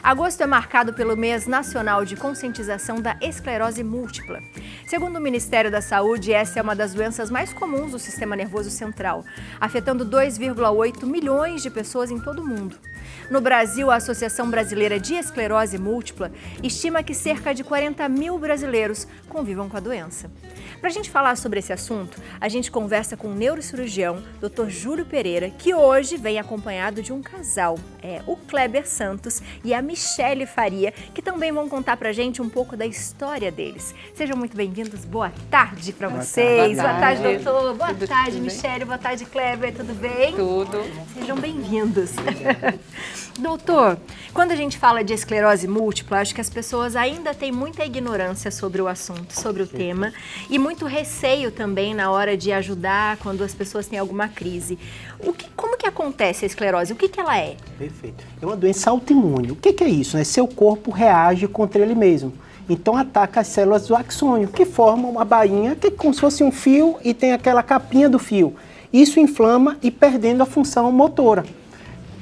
Agosto é marcado pelo mês nacional de conscientização da esclerose múltipla. Segundo o Ministério da Saúde, essa é uma das doenças mais comuns do sistema nervoso central, afetando 2,8 milhões de pessoas em todo o mundo. No Brasil, a Associação Brasileira de Esclerose Múltipla estima que cerca de 40 mil brasileiros convivam com a doença. Para a gente falar sobre esse assunto, a gente conversa com o neurocirurgião Dr. Júlio Pereira, que hoje vem acompanhado de um casal, o Kleber Santos e a Michele Faria, que também vão contar para a gente um pouco da história deles. Sejam muito bem-vindos, boa tarde para vocês. Boa tarde, doutor. Boa tarde, Michele. Boa tarde, Kleber. Tudo bem? Tudo. Sejam bem-vindos. Doutor, quando a gente fala de esclerose múltipla, acho que as pessoas ainda têm muita ignorância sobre o assunto, sobre o tema, e muito receio também na hora de ajudar quando as pessoas têm alguma crise. Como que acontece a esclerose? O que ela é? Perfeito. É uma doença autoimune. O que é isso? Seu corpo reage contra ele mesmo. Então ataca as células do axônio, que formam uma bainha, que é como se fosse um fio e tem aquela capinha do fio. Isso inflama e perdendo a função motora.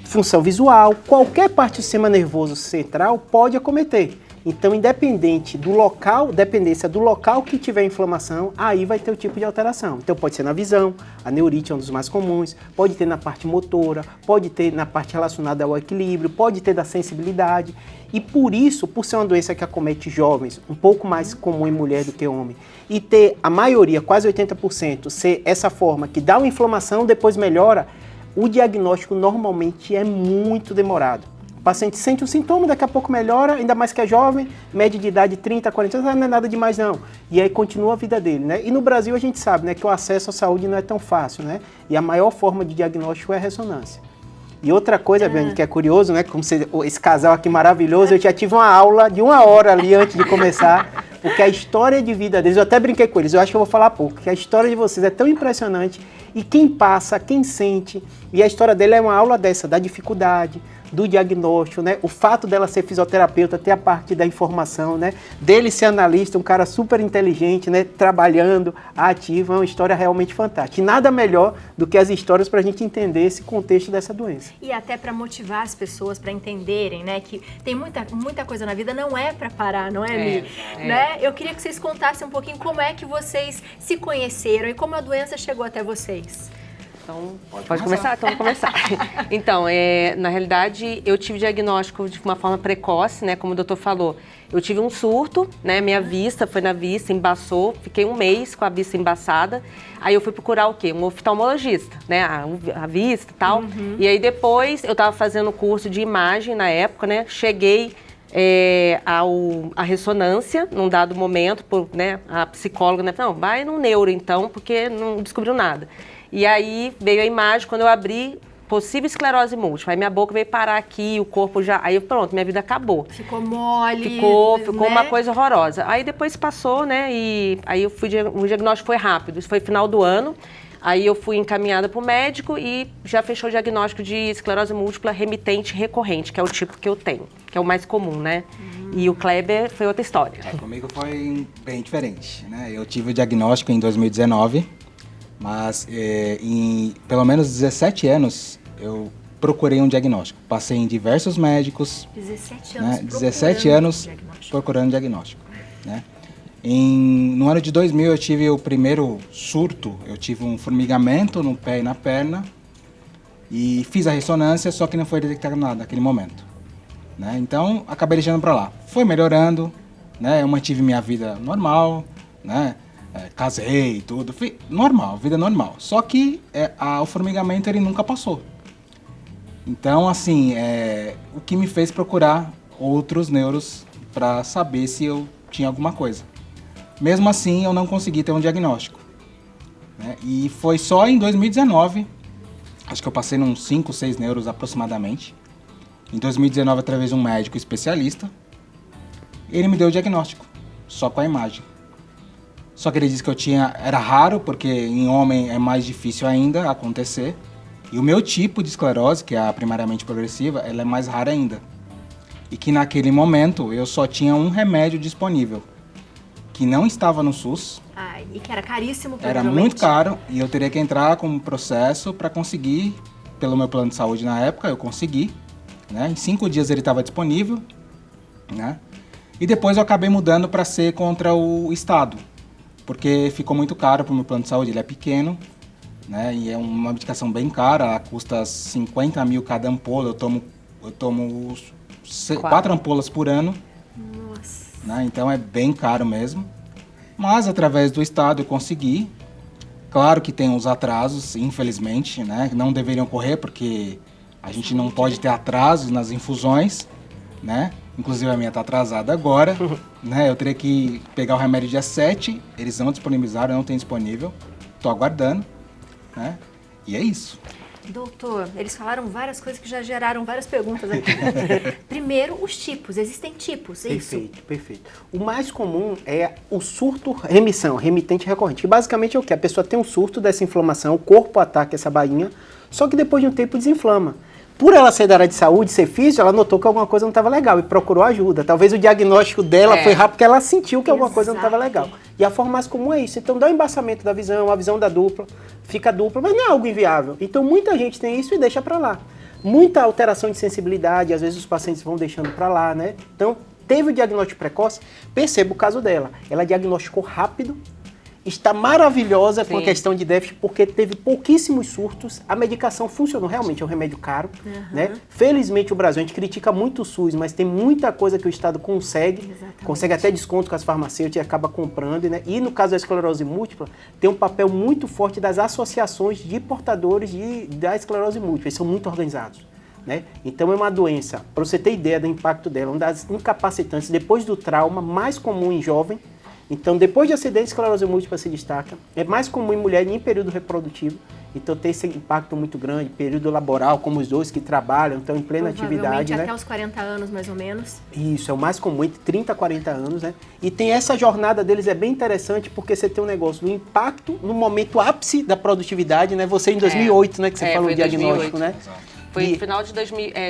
Função visual, qualquer parte do sistema nervoso central pode acometer. Então, independência do local que tiver inflamação, aí vai ter o tipo de alteração. Então, pode ser na visão, a neurite é um dos mais comuns, pode ter na parte motora, pode ter na parte relacionada ao equilíbrio, pode ter da sensibilidade. E por isso, por ser uma doença que acomete jovens, um pouco mais comum em mulher do que homem, e ter a maioria, quase 80%, ser essa forma que dá uma inflamação, depois melhora, o diagnóstico normalmente é muito demorado. O paciente sente um sintoma, daqui a pouco melhora, ainda mais que é jovem, média de idade 30, 40 anos, não é nada demais não. E aí continua a vida dele, né? E no Brasil a gente sabe, né, que o acesso à saúde não é tão fácil, né? E a maior forma de diagnóstico é a ressonância. E outra coisa, Biane, que é curioso, né? Como esse casal aqui maravilhoso, eu já tive uma aula de 1 hora ali antes de começar, porque a história de vida deles, eu até brinquei com eles, eu acho que eu vou falar pouco, porque a história de vocês é tão impressionante, e quem passa, quem sente, e a história dele é uma aula dessa, da dificuldade, do diagnóstico, né? O fato dela ser fisioterapeuta, ter a parte da informação, né? Dele ser analista, um cara super inteligente, né? Trabalhando, ativo, é uma história realmente fantástica. E nada melhor do que as histórias para a gente entender esse contexto dessa doença. E até para motivar as pessoas para entenderem, né? Que tem muita coisa na vida, não é para parar, não é, Mi? Né? Eu queria que vocês contassem um pouquinho como é que vocês se conheceram e como a doença chegou até vocês. Então, pode começar? Então, vamos começar. Então, na realidade, eu tive diagnóstico de uma forma precoce, né? Como o doutor falou. Eu tive um surto, né? Minha vista, foi na vista, embaçou. Fiquei 1 mês com a vista embaçada. Aí eu fui procurar o quê? Um oftalmologista, né? A vista e tal. E aí depois, eu estava fazendo curso de imagem na época, né? Cheguei a ressonância num dado momento, né? A psicóloga, né? Não, vai no neuro então, porque não descobriu nada. E aí veio a imagem, quando eu abri, possível esclerose múltipla. Aí minha boca veio parar aqui, o corpo já... Aí pronto, minha vida acabou. Ficou mole, Ficou né? uma coisa horrorosa. Aí depois passou, né? E aí o diagnóstico foi rápido. Isso foi final do ano. Aí eu fui encaminhada para o médico e já fechou o diagnóstico de esclerose múltipla remitente recorrente, que é o tipo que eu tenho, que é o mais comum, né? E o Kleber foi outra história. Comigo foi bem diferente, né? Eu tive o diagnóstico em 2019, mas em pelo menos 17 anos eu procurei um diagnóstico. Passei em diversos médicos. 17 anos, né? 17 anos procurando diagnóstico, né? No ano de 2000 eu tive o primeiro surto, eu tive um formigamento no pé e na perna e fiz a ressonância, só que não foi detectado nada naquele momento, né? Então acabei deixando para lá. Foi melhorando, né? Eu mantive minha vida normal, né? Casei e tudo, fui normal, vida normal. Só que o formigamento ele nunca passou. Então assim, o que me fez procurar outros neuros para saber se eu tinha alguma coisa. Mesmo assim, eu não consegui ter um diagnóstico, né? E foi só em 2019, acho que eu passei uns 5, 6 neuros aproximadamente. Em 2019, através de um médico especialista, ele me deu o diagnóstico, só com a imagem. Só que ele disse que era raro, porque em homem é mais difícil ainda acontecer. E o meu tipo de esclerose, que é a primariamente progressiva, ela é mais rara ainda. E que naquele momento eu só tinha um remédio disponível, que não estava no SUS. E que era caríssimo, Era muito caro e eu teria que entrar com um processo para conseguir, pelo meu plano de saúde na época, eu consegui. né? Em 5 dias ele estava disponível, né? E depois eu acabei mudando para ser contra o Estado, porque ficou muito caro para o meu plano de saúde, ele é pequeno, né? E é uma medicação bem cara, ela custa 50 mil cada ampola, eu tomo 4 ampolas por ano. Nossa. Né? Então é bem caro mesmo. Mas através do Estado eu consegui. Claro que tem os atrasos, infelizmente, né? Não deveriam ocorrer porque a gente não pode ter atrasos nas infusões, né? Inclusive a minha está atrasada agora, né? Eu teria que pegar o remédio dia 7, eles não disponibilizaram, não tem disponível. Estou aguardando, né? E é isso. Doutor, eles falaram várias coisas que já geraram várias perguntas aqui. Primeiro, os tipos. Existem tipos, é isso? Perfeito, perfeito. O mais comum é o surto remissão, remitente recorrente. Que basicamente é o que? A pessoa tem um surto dessa inflamação, o corpo ataca essa bainha, só que depois de um tempo desinflama. Por ela ser da área de saúde, ser físio, ela notou que alguma coisa não estava legal e procurou ajuda. Talvez o diagnóstico dela foi rápido porque ela sentiu que alguma coisa não estava legal. E a forma mais comum é isso. Então dá um embaçamento da visão, a visão da dupla, fica dupla, mas não é algo inviável. Então muita gente tem isso e deixa para lá. Muita alteração de sensibilidade, às vezes os pacientes vão deixando para lá, né? Então teve o diagnóstico precoce, perceba o caso dela. Ela diagnosticou rápido, está maravilhosa com a questão de déficit, porque teve pouquíssimos surtos, a medicação funcionou, realmente é um remédio caro, né? Felizmente o Brasil, a gente critica muito o SUS, mas tem muita coisa que o Estado consegue até desconto com as farmacêuticas e acaba comprando, né? E no caso da esclerose múltipla, tem um papel muito forte das associações de portadores da esclerose múltipla, eles são muito organizados. Né? Então é uma doença, para você ter ideia do impacto dela, uma das incapacitantes depois do trauma mais comum em jovem. Então, depois de acidente, esclerose múltipla se destaca. É mais comum em mulher em período reprodutivo. Então, tem esse impacto muito grande. Período laboral, como os dois que trabalham, estão em plena atividade. Até né? os 40 anos, mais ou menos. Isso, é o mais comum, entre 30 a 40 anos. Né? E tem essa jornada deles, é bem interessante, porque você tem um negócio do impacto no momento ápice da produtividade. Né? Você em 2008, né, que você falou o diagnóstico, 2008. Né? Foi no final de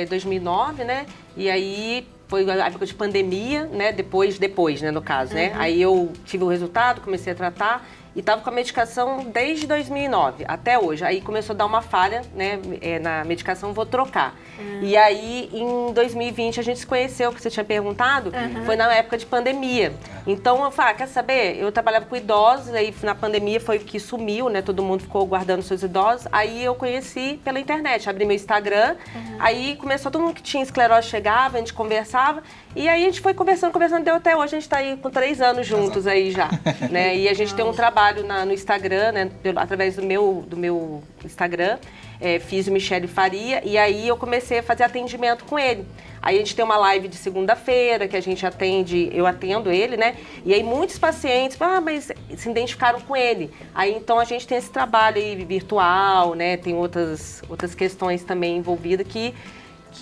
2009, né? E aí foi a época de pandemia, né? Depois, né, no caso, né? Aí eu tive o resultado, comecei a tratar e estava com a medicação desde 2009 até hoje. Aí começou a dar uma falha, né, na medicação, vou trocar. E aí, em 2020, a gente se conheceu, que você tinha perguntado, foi na época de pandemia. Então, eu falei, quer saber? Eu trabalhava com idosos, aí na pandemia foi que sumiu, né? Todo mundo ficou guardando seus idosos. Aí eu conheci pela internet, abri meu Instagram, aí começou todo mundo que tinha esclerose chegava, a gente conversava, e aí a gente foi conversando, deu até hoje, a gente está aí com 3 anos juntos aí já, né? E a gente tem um trabalho no Instagram, né? Através do meu Instagram, Físio Michele Faria, e aí eu comecei a fazer atendimento com ele. Aí a gente tem uma live de segunda-feira que a gente eu atendo ele, né? E aí muitos pacientes, mas se identificaram com ele. Aí então a gente tem esse trabalho aí virtual, né? Tem outras questões também envolvidas que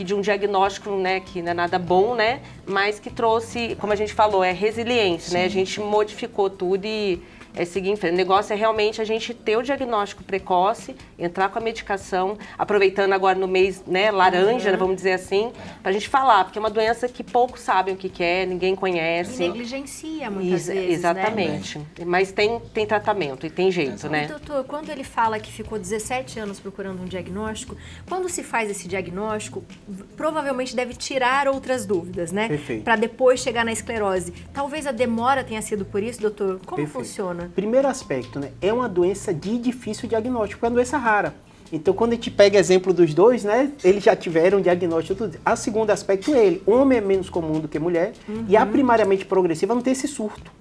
de um diagnóstico, né, que não é nada bom, né? Mas que trouxe, como a gente falou, resiliência, né? A gente modificou tudo e seguir em frente. O negócio é realmente a gente ter o diagnóstico precoce, entrar com a medicação, aproveitando agora no mês, né, laranja, vamos dizer assim, pra gente falar, porque é uma doença que poucos sabem o que é, ninguém conhece. E negligencia muitas vezes, exatamente. Né? Mas tem tratamento e tem jeito, né? Doutor, quando ele fala que ficou 17 anos procurando um diagnóstico, quando se faz esse diagnóstico, provavelmente deve tirar outras dúvidas, né? Perfeito. Para depois chegar na esclerose. Talvez a demora tenha sido por isso, doutor? Como Perfeito. funciona? Primeiro aspecto, né? É uma doença de difícil diagnóstico, é uma doença rara. Então, quando a gente pega exemplo dos dois, né? Eles já tiveram diagnóstico. Tudo. A segundo aspecto, homem é menos comum do que mulher, e a primariamente progressiva não tem esse surto.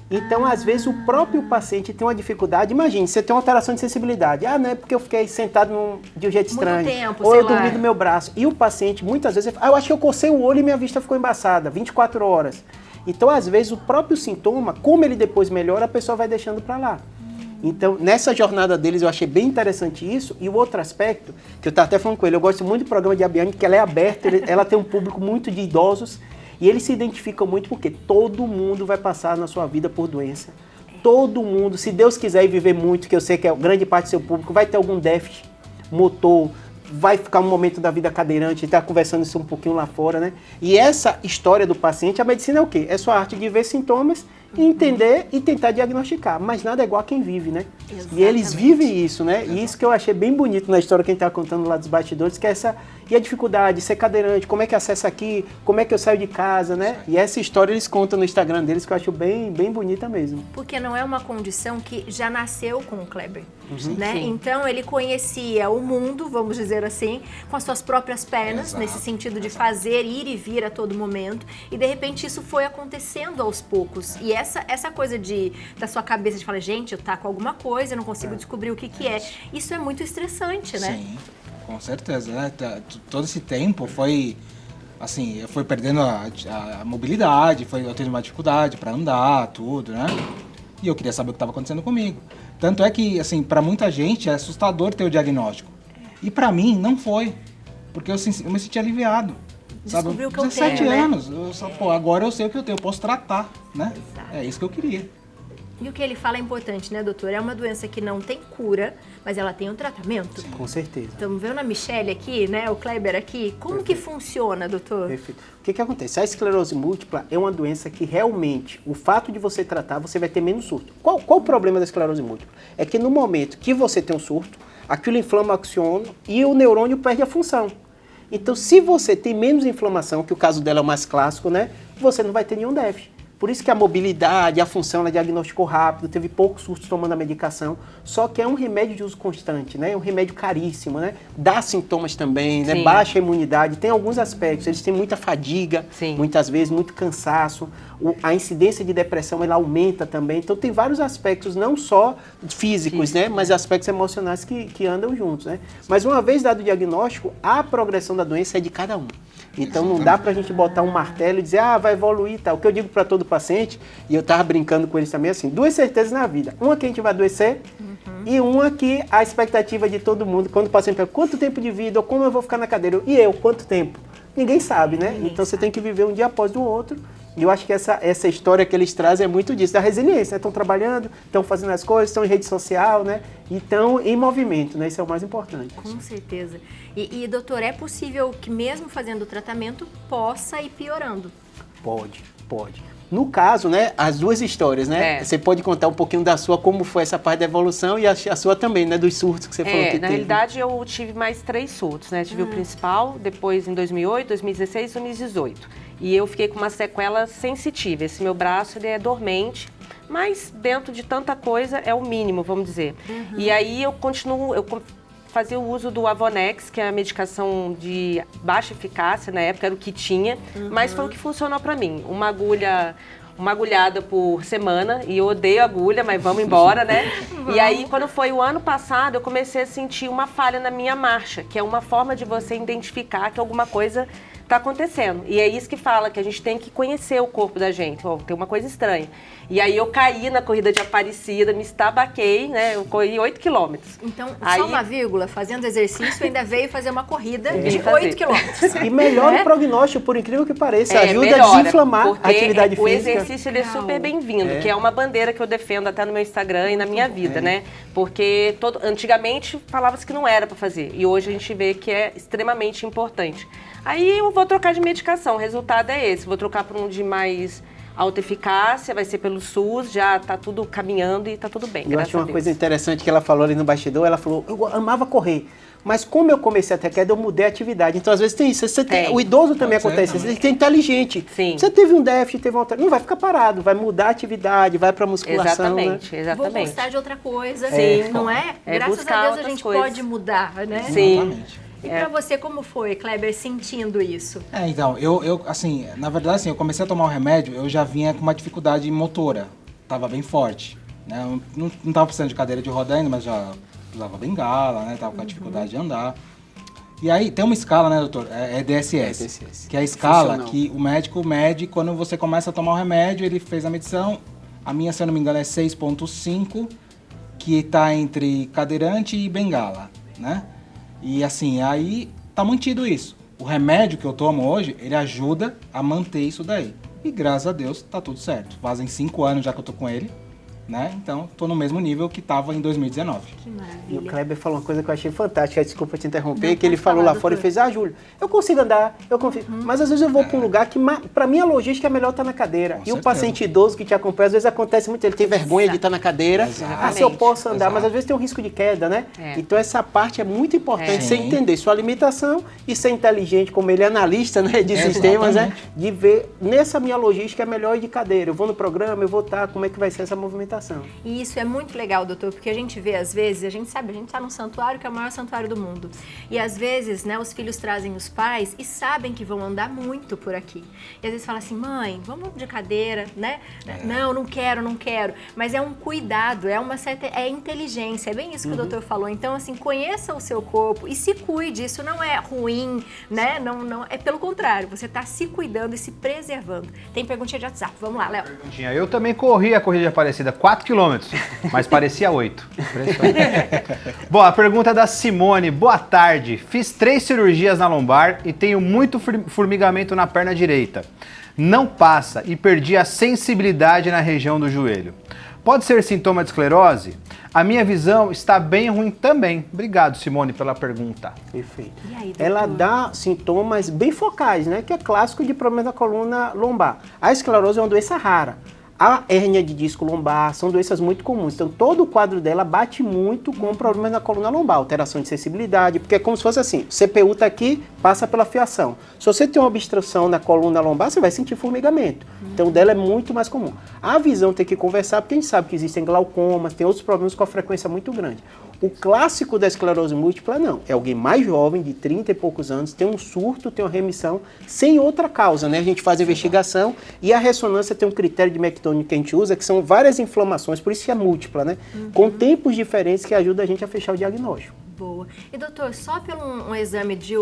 Então, às vezes, o próprio paciente tem uma dificuldade. Imagine, você tem uma alteração de sensibilidade. Não é porque eu fiquei sentado de um jeito estranho. Muito tempo, ou sei eu dormi no meu braço. E o paciente, muitas vezes, eu acho que eu cocei o olho e minha vista ficou embaçada, 24 horas. Então, às vezes, o próprio sintoma, como ele depois melhora, a pessoa vai deixando para lá. Então, nessa jornada deles, eu achei bem interessante isso. E o outro aspecto, que eu estava até falando com ele, eu gosto muito do programa de Abiane, porque ela é aberta, ela tem um público muito de idosos, e eles se identificam muito porque todo mundo vai passar na sua vida por doença. Todo mundo, se Deus quiser ir viver muito, que eu sei que grande parte do seu público vai ter algum déficit motor, vai ficar um momento da vida cadeirante, está conversando isso um pouquinho lá fora, né? E essa história do paciente, a medicina é o quê? É sua arte de ver sintomas entender e tentar diagnosticar. Mas nada é igual a quem vive, né? Exatamente. E eles vivem isso, né? E isso que eu achei bem bonito na história que a gente tá contando lá dos bastidores, que é essa... E a dificuldade, ser cadeirante, como é que acessa aqui, como é que eu saio de casa, né? E essa história eles contam no Instagram deles, que eu acho bem bonita mesmo. Porque não é uma condição que já nasceu com o Kleber, né? Sim. Então ele conhecia o mundo, vamos dizer assim, com as suas próprias pernas, Exato, nesse sentido de fazer, ir e vir a todo momento, e de repente isso foi acontecendo aos poucos. E essa coisa da sua cabeça de falar, gente, eu tá com alguma coisa, eu não consigo descobrir o que é. Isso é muito estressante, né? Sim, com certeza, né? Todo esse tempo foi, assim, eu fui perdendo a mobilidade, eu tive uma dificuldade para andar, tudo, né? E eu queria saber o que estava acontecendo comigo. Tanto é que, assim, para muita gente é assustador ter o diagnóstico. E para mim não foi, porque eu me senti aliviado. Sabe? Descobriu o que eu 17 tenho, né? anos, pô, agora eu sei o que eu tenho, eu posso tratar, né? Exato. É isso que eu queria. E o que ele fala é importante, né, doutor? É uma doença que não tem cura, mas ela tem um tratamento. Com certeza. Estamos vendo a Michelle aqui, né, o Kleber aqui. Como que funciona, doutor? Perfeito. O que acontece? A esclerose múltipla é uma doença que realmente, o fato de você tratar, você vai ter menos surto. Qual o problema da esclerose múltipla? É que no momento que você tem um surto, aquilo inflama o axônio e o neurônio perde a função. Então, se você tem menos inflamação, que o caso dela é o mais clássico, né, você não vai ter nenhum déficit. Por isso que a mobilidade, a função, ela diagnosticou rápido, teve poucos surtos tomando a medicação, só que é um remédio de uso constante, né? É um remédio caríssimo, né? Dá sintomas também, né? Sim. Baixa a imunidade, tem alguns aspectos, eles têm muita fadiga, Sim. muitas vezes, muito cansaço, a incidência de depressão, ela aumenta também, então tem vários aspectos, não só físicos, né? Mas aspectos emocionais que andam juntos, né? Mas uma vez dado o diagnóstico, a progressão da doença é de cada um. Então não dá pra gente botar um martelo e dizer, vai evoluir e tal. O que eu digo para todo paciente, e eu tava brincando com eles também assim, duas certezas na vida. Uma que a gente vai adoecer e uma que a expectativa de todo mundo, quando o paciente pergunta quanto tempo de vida ou como eu vou ficar na cadeira, e eu, quanto tempo? Ninguém sabe, né? Ninguém Então você sabe. tem que viver um dia após o outro. E eu acho que essa história que eles trazem é muito disso, da resiliência, né? Estão trabalhando, estão fazendo as coisas, estão em rede social, né? E estão em movimento, né? Isso é o mais importante. Com certeza. E, doutor, é possível que mesmo fazendo o tratamento possa ir piorando? Pode. No caso, né, as duas histórias, né? É. Você pode contar um pouquinho da sua, como foi essa parte da evolução e a sua também, né? Dos surtos que você falou que teve. Na realidade, eu tive mais 3 surtos, né? Tive o principal, depois em 2008, 2016 e 2018. E eu fiquei com uma sequela sensitiva. Esse meu braço, ele é dormente, mas dentro de tanta coisa é o mínimo, vamos dizer. E aí eu fazia o uso do Avonex, que é a medicação de baixa eficácia, na época era o que tinha, mas foi o que funcionou pra mim. Uma agulhada por semana, e eu odeio agulha, mas vamos embora, né? E aí, quando foi o ano passado, eu comecei a sentir uma falha na minha marcha, que é uma forma de você identificar que alguma coisa está acontecendo. E é isso que fala, que a gente tem que conhecer o corpo da gente. Tem uma coisa estranha. E aí eu caí na corrida de Aparecida, me estabaquei, né? Eu corri 8 quilômetros. Então, Aí- só uma vírgula, fazendo exercício, ainda veio fazer uma corrida Vim de fazer. 8 quilômetros. E melhora Né? o prognóstico, por incrível que pareça. Ajuda melhora, a desinflamar porque a atividade o física. exercício ele é super bem-vindo, que é uma bandeira que eu defendo até no meu Instagram e na minha vida, né? Porque antigamente falava-se que não era para fazer e hoje a gente vê que é extremamente importante. Aí eu vou trocar de medicação, o resultado é esse, vou trocar por um de mais alta eficácia, vai ser pelo SUS, já tá tudo caminhando e tá tudo bem, Eu graças acho a uma Deus. coisa interessante que ela falou ali no bastidor, ela falou, eu amava correr, mas como eu comecei a ter queda, eu mudei a atividade. Então, às vezes tem isso. O idoso também Pode ser acontece, também. ele tem inteligente. Sim. Você teve um déficit, teve uma outra... Não vai ficar parado, vai mudar a atividade, vai pra musculação, né? Exatamente, Vou exatamente. gostar de outra coisa, Sim. não é? É Graças buscar a Deus a outras gente coisas. pode mudar, né? Sim. Exatamente. E pra você, como foi, Kleber, sentindo isso? Então, eu assim, na verdade, assim, eu comecei a tomar o remédio, eu já vinha com uma dificuldade motora, tava bem forte, né? Eu não tava precisando de cadeira de roda ainda, mas já usava bengala, né? Tava com a dificuldade de andar. E aí, tem uma escala, né, doutor? É DSS, DSS. que é a escala Funcional. que o médico mede quando você começa a tomar o remédio, ele fez a medição, a minha, se eu não me engano, é 6,5, que tá entre cadeirante e bengala, né? E assim, aí tá mantido isso. O remédio que eu tomo hoje, ele ajuda a manter isso daí. E graças a Deus tá tudo certo. Fazem 5 anos já que eu tô com ele, né? Então, estou no mesmo nível que estava em 2019. Que maravilha. E o Kleber falou uma coisa que eu achei fantástica, desculpa te interromper, Não, que ele pode falou falar, lá fora e doutor. fez, Júlio, eu consigo andar, eu confio. Mas às vezes eu vou para um lugar que, para mim, a logística é melhor estar na cadeira. Com E o certeza. paciente idoso que te acompanha, às vezes acontece muito, ele tem vergonha de estar na cadeira. Ah, se eu posso andar, Exato. mas às vezes tem um risco de queda, né? É. Então essa parte é muito importante, você Sim. entender sua limitação e ser inteligente, como ele é analista, né, de sistemas, né? De ver, nessa minha logística é melhor ir de cadeira. Eu vou no programa, eu vou estar, como é que vai ser essa movimentação? E isso é muito legal, doutor, porque a gente vê, às vezes, a gente sabe, a gente tá num santuário que é o maior santuário do mundo. E às vezes, né, os filhos trazem os pais e sabem que vão andar muito por aqui. E às vezes fala assim, mãe, vamos de cadeira, né? Não, não quero, não quero. Mas é um cuidado, é uma certa, é inteligência, é bem isso que o doutor falou. Então, assim, conheça o seu corpo e se cuide. Isso não é ruim, né? Não, é pelo contrário, você tá se cuidando e se preservando. Tem perguntinha de WhatsApp, vamos lá, Léo. Eu também corri a corrida de Aparecida, 4 quilômetros, mas parecia 8. Bom, a pergunta é da Simone. Boa tarde. Fiz 3 cirurgias na lombar e tenho muito formigamento na perna direita. Não passa e perdi a sensibilidade na região do joelho. Pode ser sintoma de esclerose? A minha visão está bem ruim também. Obrigado, Simone, pela pergunta. Perfeito. E aí, doutor? Ela dá sintomas bem focais, né? Que é clássico de problema da coluna lombar. A esclerose é uma doença rara. A hérnia de disco lombar são doenças muito comuns. Então, todo o quadro dela bate muito com problemas na coluna lombar. Alteração de sensibilidade, porque é como se fosse assim, o CPU está aqui, passa pela fiação. Se você tem uma obstrução na coluna lombar, você vai sentir formigamento. Então, dela é muito mais comum. A visão tem que conversar, porque a gente sabe que existem glaucomas, tem outros problemas com a frequência muito grande. O clássico da esclerose múltipla, não. É alguém mais jovem, de 30 e poucos anos, tem um surto, tem uma remissão, sem outra causa, né? A gente faz a investigação e a ressonância tem um critério de McDonough que a gente usa, que são várias inflamações, por isso que é múltipla, né? Com tempos diferentes que ajuda a gente a fechar o diagnóstico. Boa. E doutor, só pelo um exame de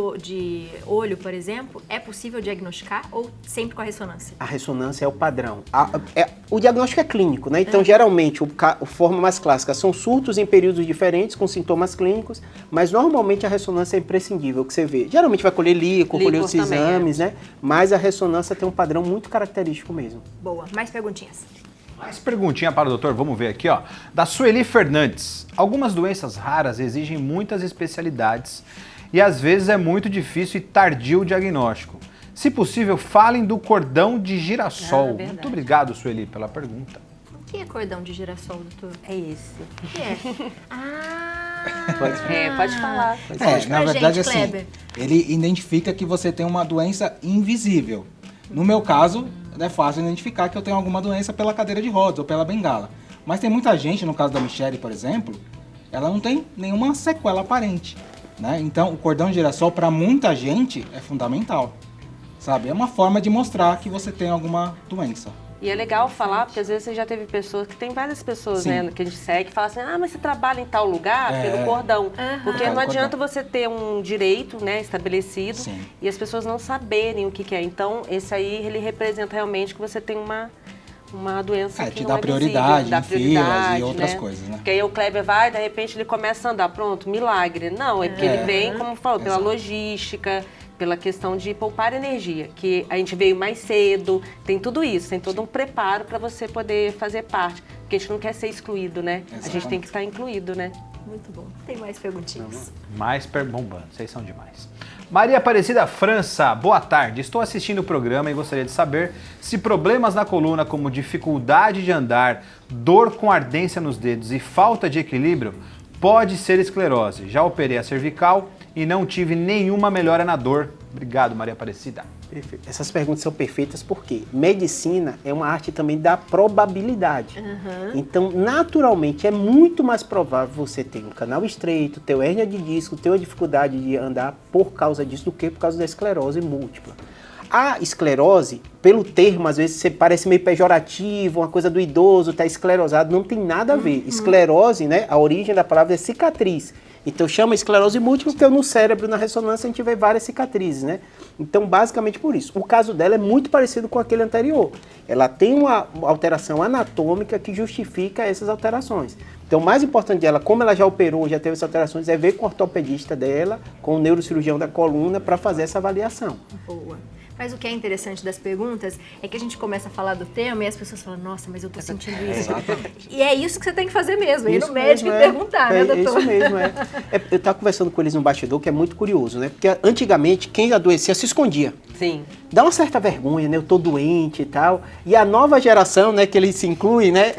olho, por exemplo, é possível diagnosticar ou sempre com a ressonância? A ressonância é o padrão. O diagnóstico é clínico, né? Então, geralmente, a forma mais clássica são surtos em períodos diferentes, com sintomas clínicos, mas normalmente a ressonância é imprescindível, que você vê. Geralmente vai colher líquor, colher os também, exames, né? Mas a ressonância tem um padrão muito característico mesmo. Boa. Mais perguntinhas. Mais perguntinha para o doutor, vamos ver aqui, ó. Da Sueli Fernandes. Algumas doenças raras exigem muitas especialidades e às vezes é muito difícil e tardio o diagnóstico. Se possível, falem do cordão de girassol. verdade. Muito obrigado, Sueli, pela pergunta. O que é cordão de girassol, doutor? É esse. O que é? Pode falar. Conte Na pra verdade, gente, assim, Kleber. ele identifica que você tem uma doença invisível. No meu caso, é fácil identificar que eu tenho alguma doença pela cadeira de rodas ou pela bengala. Mas tem muita gente, no caso da Michelle, por exemplo, ela não tem nenhuma sequela aparente, né? Então, o cordão de girassol, para muita gente, é fundamental, sabe? É uma forma de mostrar que você tem alguma doença. E é legal falar, porque às vezes você já teve pessoas, que tem várias pessoas, Sim. né, que a gente segue, que falam assim, mas você trabalha em tal lugar pelo cordão. Porque Pelo não adianta cordão. você ter um direito, né, estabelecido, Sim. e as pessoas não saberem o que é. Então, esse aí, ele representa realmente que você tem uma doença que te não dá é prioridade visível, dá em filas prioridade, e outras né? coisas, né? Porque aí o Kleber vai, de repente ele começa a andar, pronto, milagre. Não, é porque ele vem, como falou, pela Exato. logística, pela questão de poupar energia, que a gente veio mais cedo, tem tudo isso, tem todo um preparo para você poder fazer parte, porque a gente não quer ser excluído, né? A gente Exatamente. tem que estar incluído, né? Muito bom. Tem mais perguntinhas. Mais bombando, vocês são demais. Maria Aparecida França, boa tarde. Estou assistindo o programa e gostaria de saber se problemas na coluna como dificuldade de andar, dor com ardência nos dedos e falta de equilíbrio pode ser esclerose. Já operei a cervical e não tive nenhuma melhora na dor. Obrigado, Maria Aparecida. Perfeito. Essas perguntas são perfeitas porque medicina é uma arte também da probabilidade. Então, naturalmente, é muito mais provável você ter um canal estreito, ter uma hérnia de disco, ter uma dificuldade de andar por causa disso do que por causa da esclerose múltipla. A esclerose, pelo termo, às vezes você parece meio pejorativo, uma coisa do idoso, tá esclerosado, não tem nada a ver. Esclerose, né, a origem da palavra é cicatriz. Então chama esclerose múltipla porque no cérebro, na ressonância, a gente vê várias cicatrizes, né? Então, basicamente por isso. O caso dela é muito parecido com aquele anterior. Ela tem uma alteração anatômica que justifica essas alterações. Então, o mais importante dela, como ela já operou, já teve essas alterações, é ver com o ortopedista dela, com o neurocirurgião da coluna, para fazer essa avaliação. Boa. Mas o que é interessante das perguntas é que a gente começa a falar do tema e as pessoas falam, nossa, mas eu tô sentindo isso. Exatamente. E é isso que você tem que fazer mesmo, ir Isso no médico mesmo, e perguntar, né, doutor? Isso mesmo, eu estava conversando com eles no bastidor, que é muito curioso, né? Porque antigamente, quem adoecia se escondia. Sim. Dá uma certa vergonha, né? Eu tô doente e tal. E a nova geração, né, que ele se inclui, né?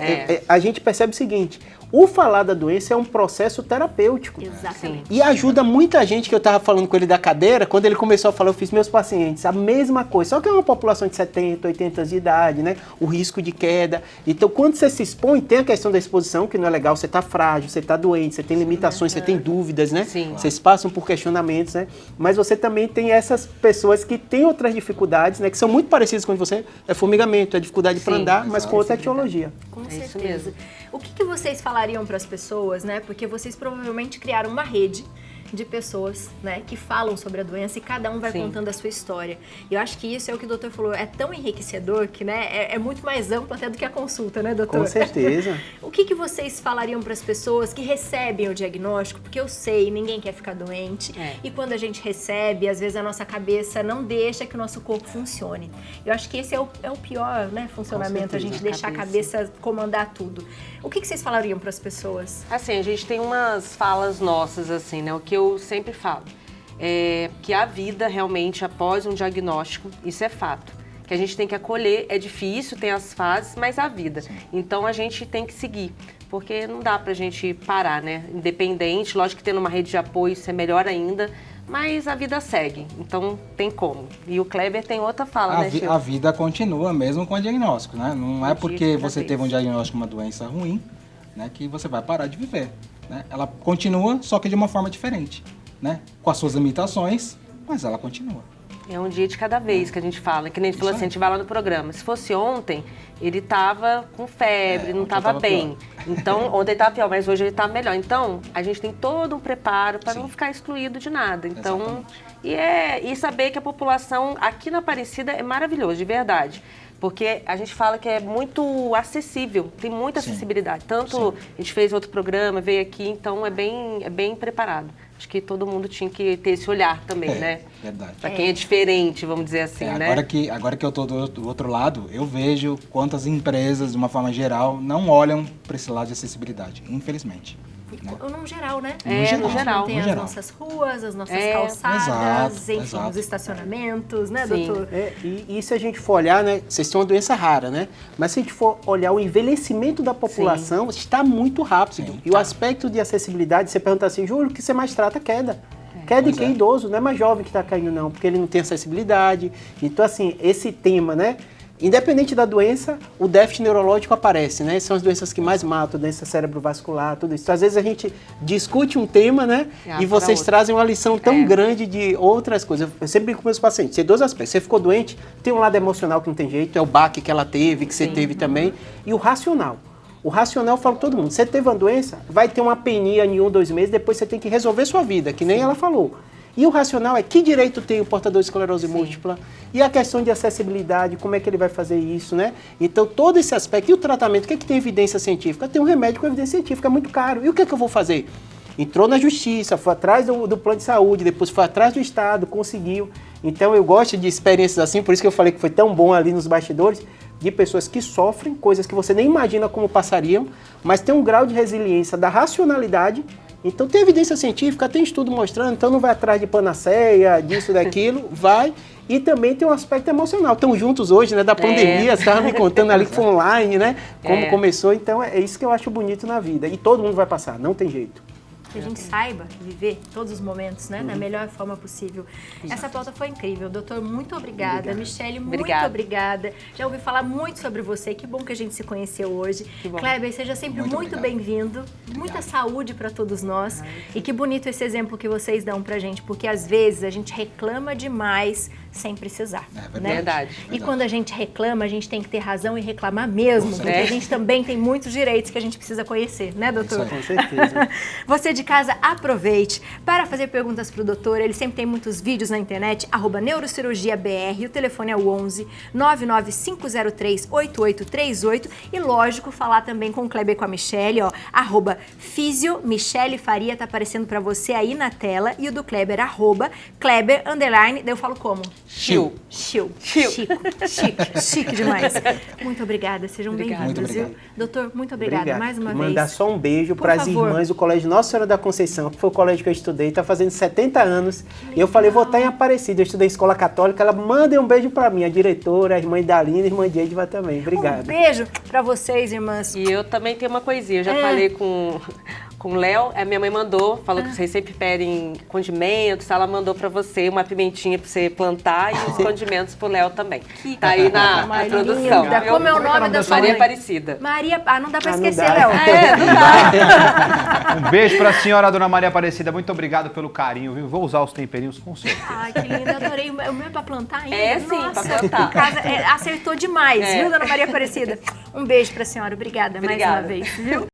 A gente percebe o seguinte, o falar da doença é um processo terapêutico. Exatamente. E ajuda muita gente, que eu estava falando com ele da cadeira, quando ele começou a falar, eu fiz meus pacientes, a mesma coisa, só que é uma população de 70, 80 anos de idade, né? O risco de queda. Então, quando você se expõe, tem a questão da exposição, que não é legal, você está frágil, você está doente, você tem limitações, você tem dúvidas, né? Sim. Vocês passam por questionamentos, né? Mas você também tem essas pessoas que têm outras dificuldades, né? Que são muito parecidas com você, é formigamento, é dificuldade para andar, mas com outra etiologia. Com É isso certeza. mesmo. O que vocês falariam para as pessoas, né? Porque vocês provavelmente criaram uma rede de pessoas, né, que falam sobre a doença e cada um vai Sim. contando a sua história. E eu acho que isso é o que o doutor falou, é tão enriquecedor que, né, é muito mais amplo até do que a consulta, né, doutor? Com certeza. O que vocês falariam para as pessoas que recebem o diagnóstico? Porque eu sei, ninguém quer ficar doente. E quando a gente recebe, às vezes a nossa cabeça não deixa que o nosso corpo funcione. Eu acho que esse é o pior, né, funcionamento, a gente deixar a cabeça comandar tudo. O que vocês falariam para as pessoas? Assim, a gente tem umas falas nossas, assim, né? O que eu sempre falo é que a vida realmente após um diagnóstico, isso é fato. Que a gente tem que acolher, é difícil, tem as fases, mas a vida. Sim. Então a gente tem que seguir, porque não dá pra gente parar, né? Independente, lógico que tendo uma rede de apoio isso é melhor ainda, mas a vida segue, então tem como. E o Kleber tem outra fala, né, Chico? A vida continua mesmo com o diagnóstico, né? Não é porque você teve um diagnóstico de uma doença ruim, né, que você vai parar de viver, né? Ela continua, só que de uma forma diferente, né? Com as suas limitações, mas ela continua. É um dia de cada vez que a gente fala, que nem a gente falou assim, a gente vai lá no programa. Se fosse ontem, ele tava com febre, não tava bem. Pior. Então, ontem ele tava pior, mas hoje ele tá melhor. Então, a gente tem todo um preparo para não ficar excluído de nada. Então, e saber que a população aqui na Aparecida é maravilhoso, de verdade. Porque a gente fala que é muito acessível, tem muita acessibilidade. Tanto a gente fez outro programa, veio aqui, então é bem preparado. Acho que todo mundo tinha que ter esse olhar também, né? Verdade. Pra quem é diferente, vamos dizer assim, né? Agora que eu tô do outro lado, eu vejo quantas empresas, de uma forma geral, não olham para esse lado de acessibilidade, infelizmente. Né? No geral, né? No geral. Tem as nossas ruas, as nossas calçadas, enfim, os estacionamentos, né, doutor? E se a gente for olhar, né, vocês têm uma doença rara, né? Mas se a gente for olhar o envelhecimento da população, está muito rápido. E o aspecto de acessibilidade, você pergunta assim, Júlio, o que você mais trata? Queda. Queda em quem é idoso, não é mais jovem que está caindo não, porque ele não tem acessibilidade. Então, assim, esse tema, né? Independente da doença, o déficit neurológico aparece, né? São as doenças que mais matam, doença cerebrovascular, tudo isso. Então, às vezes a gente discute um tema, né? E vocês trazem uma lição tão grande de outras coisas. Eu sempre brinco com meus pacientes, tem dois aspectos. Você ficou doente, tem um lado emocional que não tem jeito, é o baque que ela teve, que você teve também, e o racional. O racional, eu falo para todo mundo, você teve uma doença, vai ter uma peninha em 1, 2 meses, depois você tem que resolver sua vida, que nem ela falou. E o racional é que direito tem o portador de esclerose múltipla e a questão de acessibilidade, como é que ele vai fazer isso, né? Então, todo esse aspecto. E o tratamento, o que é que tem evidência científica? Tem um remédio com evidência científica, é muito caro. E o que é que eu vou fazer? Entrou na justiça, foi atrás do plano de saúde, depois foi atrás do Estado, conseguiu. Então, eu gosto de experiências assim, por isso que eu falei que foi tão bom ali nos bastidores, de pessoas que sofrem, coisas que você nem imagina como passariam, mas tem um grau de resiliência da racionalidade. Então tem evidência científica, tem estudo mostrando, então não vai atrás de panaceia, disso, daquilo, vai. E também tem um aspecto emocional. Estão juntos hoje, né, da pandemia, você estava me contando ali que foi online, né, como começou. Então é isso que eu acho bonito na vida. E todo mundo vai passar, não tem jeito. Que a gente saiba viver todos os momentos, né, da melhor forma possível. Essa pauta foi incrível. Doutor, muito obrigada. Michele, muito obrigada. Já ouvi falar muito sobre você. Que bom que a gente se conheceu hoje. Kleber, seja sempre muito bem-vindo. Muita saúde para todos nós. E que bonito esse exemplo que vocês dão pra gente, porque às vezes a gente reclama demais sem precisar. É verdade. E quando a gente reclama, a gente tem que ter razão e reclamar mesmo, porque a gente também tem muitos direitos que a gente precisa conhecer, né, doutor? Com certeza. Você de casa, aproveite para fazer perguntas para o doutor. Ele sempre tem muitos vídeos na internet, @neurocirurgiabr, o telefone é o 11 99503 8838 e, lógico, falar também com o Kleber e com a Michele, ó, @fisio Michele Faria, tá aparecendo para você aí na tela, e o do Kleber, @Kleber_, daí eu falo como? Chiu. Chiu. Chiu. Chique demais. Muito obrigada, sejam Obrigada. bem-vindos, Muito viu? obrigado. Doutor, muito obrigada Obrigado. mais uma E vez. mandar só um beijo Por para as favor. irmãs do Colégio Nossa Senhora da Conceição, que foi o colégio que eu estudei, está fazendo 70 anos. E eu falei, vou estar em Aparecida, eu estudei em escola católica, ela manda um beijo para mim, a diretora, a irmã Idalina, a irmã Diediva também. Um Obrigado. beijo para vocês, irmãs. E eu também tenho uma coisinha, eu já falei com o Léo, a minha mãe mandou, falou que vocês sempre pedem condimentos, ela mandou pra você uma pimentinha pra você plantar e os condimentos pro Léo também. Tá aí na produção. Linda. viu? Como é o nome da sua Maria mãe? Aparecida. Maria, não dá para não esquecer, dá. Léo. Não dá. Um beijo pra senhora, dona Maria Aparecida. Muito obrigado pelo carinho, viu? Vou usar os temperinhos com certeza. Ai, que lindo, eu adorei. O meu é pra plantar ainda? É, sim, Nossa, pra plantar. em casa, acertou demais, É. viu, dona Maria Aparecida? Um beijo pra senhora, obrigada mais Obrigada. uma vez, viu?